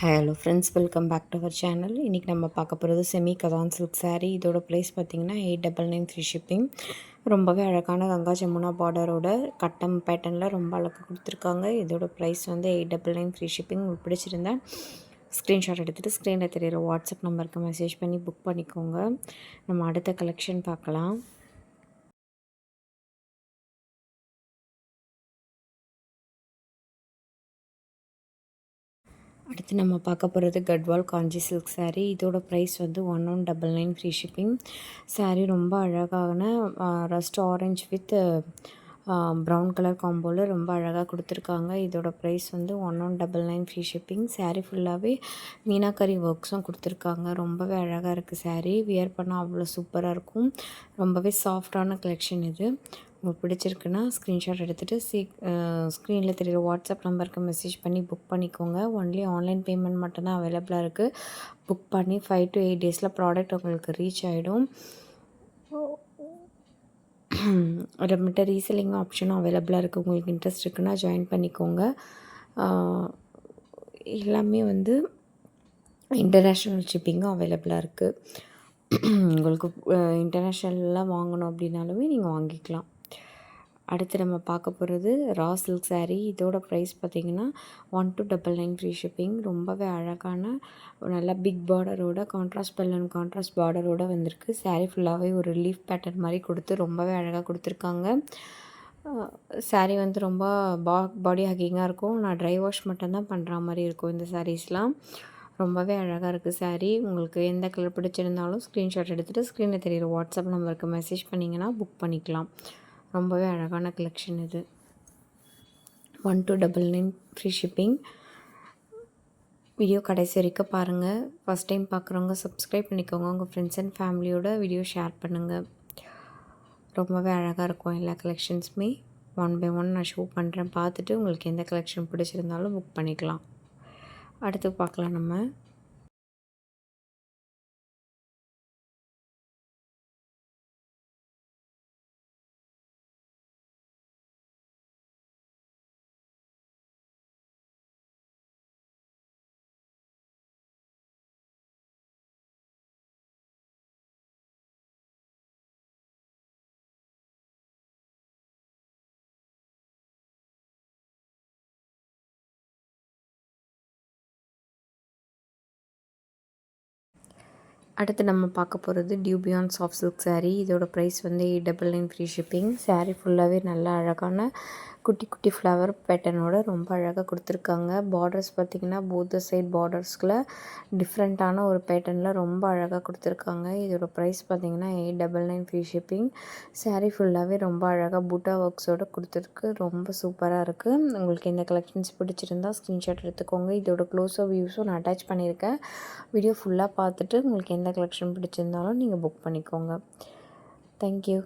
Hello friends, welcome back to our channel. இன்றைக்கி நம்ம பார்க்க போகிறது செமி கதான் சில்க் சாரீ. இதோட ப்ரைஸ் பார்த்திங்கன்னா 899 ஃப்ரீ ஷிப்பிங். ரொம்பவே அழகான கங்கா ஜமுனா பார்டரோட கட்டம் பேட்டர்னில் ரொம்ப அழகாக கொடுத்துருக்காங்க. இதோட ப்ரைஸ் வந்து 899 ஃப்ரீ ஷிப்பிங். உங்களுக்கு பிடிச்சிருந்தா ஸ்க்ரீன்ஷாட் எடுத்துகிட்டு ஸ்க்ரீனில் தெரியிற வாட்ஸ்அப் நம்பருக்கு மெசேஜ் பண்ணி புக் பண்ணிக்கோங்க. நம்ம அடுத்த கலெக்ஷன் பார்க்கலாம். அடுத்து நம்ம பார்க்க போகிறது கட்வால் காஞ்சி சில்க் சாரீ. இதோட ப்ரைஸ் வந்து 1199 ஃப்ரீ ஷிப்பிங். சாரீ ரொம்ப அழகான rust orange with brown colour காம்போவில் ரொம்ப அழகாக கொடுத்துருக்காங்க. இதோட ப்ரைஸ் வந்து 1199 ஃப்ரீ ஷிப்பிங். சாரீ ஃபுல்லாகவே மீனாக்கரி ஒர்க்ஸும் கொடுத்துருக்காங்க. ரொம்பவே அழகாக இருக்குது சாரீ. வியர் பண்ணால் அவ்வளோ சூப்பராக இருக்கும். ரொம்பவே சாஃப்டான கலெக்ஷன் இது. உங்களுக்கு பிடிச்சிருக்குன்னா ஸ்க்ரீன்ஷாட் எடுத்துகிட்டு ஸ்க்ரீனில் தெரியுற வாட்ஸ்அப் நம்பருக்கு மெசேஜ் பண்ணி புக் பண்ணிக்கோங்க. ஒன்லி ஆன்லைன் பேமெண்ட் மட்டும்தான் அவைலபிளாக இருக்குது. புக் பண்ணி 5 to 8 டேஸில் ப்ராடக்ட் உங்களுக்கு ரீச் ஆகிடும். நம்மகிட்ட ரீசெல்லிங் ஆப்ஷனும் அவைலபிளாக இருக்குது. உங்களுக்கு இன்ட்ரெஸ்ட் இருக்குன்னா ஜாயின் பண்ணிக்கோங்க. எல்லாமே வந்து இன்டர்நேஷ்னல் ஷிப்பிங்கும் அவைலபிளாக இருக்குது. உங்களுக்கு இன்டர்நேஷ்னல்லாம் வாங்கணும் அப்படின்னாலுமே நீங்கள் வாங்கிக்கலாம். அடுத்து நம்ம பார்க்க போகிறது ரா சில்க் சாரீ. இதோட ப்ரைஸ் பார்த்திங்கன்னா 1299 ஃப்ரீ ஷிப்பிங். ரொம்பவே அழகான நல்லா பிக் பார்டரோட கான்ட்ராஸ்ட் பல்லன் கான்ட்ராஸ்ட் பார்டரோட வந்திருக்கு. சாரீ ஃபுல்லாகவே ஒரு லீஃப் பேட்டர்ன் மாதிரி கொடுத்து ரொம்பவே அழகாக கொடுத்துருக்காங்க. சாரீ வந்து ரொம்ப பாடி ஹக்கிங்காக இருக்கும். நான் ட்ரை வாஷ் மட்டும்தான் பண்ணுற மாதிரி இருக்கும் இந்த சாரீஸ்லாம். ரொம்பவே அழகாக இருக்குது சாரீ. உங்களுக்கு எந்த கலர் பிடிச்சிருந்தாலும் ஸ்க்ரீன்ஷாட் எடுத்துகிட்டு ஸ்க்ரீனில் தெரியிற வாட்ஸ்அப் நம்பருக்கு மெசேஜ் பண்ணிங்கன்னா புக் பண்ணிக்கலாம். ரொம்பவே அழகான கலெக்ஷன் இது. 1299 ஃப்ரீ ஷிப்பிங். வீடியோ கடைசி வரைக்கும் பாருங்கள். ஃபஸ்ட் டைம் பார்க்குறவங்க சப்ஸ்கிரைப் பண்ணிக்கோங்க. உங்கள் ஃப்ரெண்ட்ஸ் அண்ட் ஃபேமிலியோட வீடியோ ஷேர் பண்ணுங்கள். ரொம்பவே அழகாக இருக்கும் எல்லா கலெக்ஷன்ஸுமே. ஒன் பை ஒன் நான் ஷோ பண்ணுறேன். பார்த்துட்டு உங்களுக்கு எந்த கலெக்ஷன் பிடிச்சிருந்தாலும் புக் பண்ணிக்கலாம். அடுத்து பார்க்கலாம் நம்ம. அடுத்து நம்ம பார்க்க போகிறது டியூபியான் சாஃப்ட் சில்க் சாரீ. இதோட ப்ரைஸ் வந்து 899 ஃப்ரீ ஷிப்பிங். சாரீ ஃபுல்லாகவே நல்ல அழகான குட்டி குட்டி ஃப்ளவர் பேட்டர்னோட ரொம்ப அழகாக கொடுத்துருக்காங்க. பார்டர்ஸ் பார்த்திங்கன்னா போத் சைட் பார்டர்ஸ்கில் டிஃப்ரெண்ட்டான ஒரு பேட்டர்னில் ரொம்ப அழகாக கொடுத்துருக்காங்க. இதோட ப்ரைஸ் பார்த்திங்கன்னா 899 ஃப்ரீ ஷிப்பிங். சாரீ ஃபுல்லாகவே ரொம்ப அழகாக பூட்டா ஒர்க்ஸோடு கொடுத்துருக்கு. ரொம்ப சூப்பராக இருக்குது. உங்களுக்கு இந்த கலெக்ஷன்ஸ் பிடிச்சிருந்தா ஸ்க்ரீன்ஷாட் எடுத்துக்கோங்க. இதோட க்ளோஸோ வியூஸும் நான் அட்டாச் பண்ணியிருக்கேன். வீடியோ ஃபுல்லாக பார்த்துட்டு உங்களுக்கு எந்த கலெக்ஷன் பிடிச்சிருந்தாலும் நீங்கள் புக் பண்ணிக்கோங்க. தேங்க்யூ.